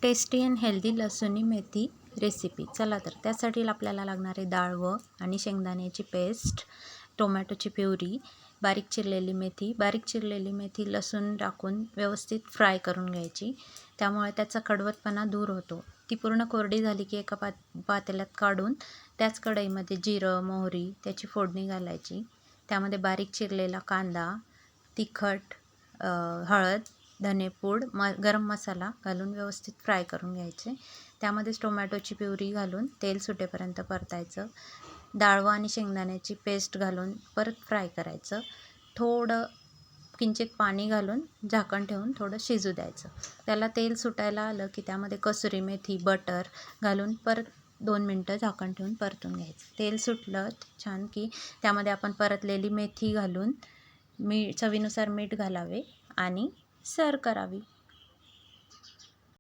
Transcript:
Tasty and healthy लसूणी मेथी recipe. चला तर त्यासाठी आपल्याला लागणारे डाळ आणि शेंगदाण्याची पेस्ट, टोमॅटोची प्युरी, बारीक चिरलेली मेथी लसूण टाकून व्यवस्थित फ्राय करून घ्यायची. त्यामुळे त्याचा कडवटपणा दूर होतो. ती पूर्ण कोरडी झाली की एका पातेल्यात काढून त्याच कढईमध्ये जिरं, मोहरी त्याची फोडणी घालायची. त्यामध्ये बारीक चिरलेला कांदा, तिखट, हळद, धनेपूड, गरम मसाला घालून व्यवस्थित फ्राय करून घ्यायचे. त्यामध्येच टोमॅटोची प्युरी घालून तेल सुटेपर्यंत परतायचं. डाळ आणि शेंगदाण्याची पेस्ट घालून परत फ्राय करायचं. थोडं किंचित पाणी घालून झाकण ठेवून थोडं शिजू द्यायचं. त्याला तेल सुटायला आलं की त्यामध्ये कसुरी मेथी, बटर घालून परत 2 मिनटं झाकण ठेवून परतून घ्यायचं. तेल सुटलं छान की त्यामध्ये आपण परतलेली मेथी घालून चवीनुसार मीठ घालावे आणि सर्व करावी.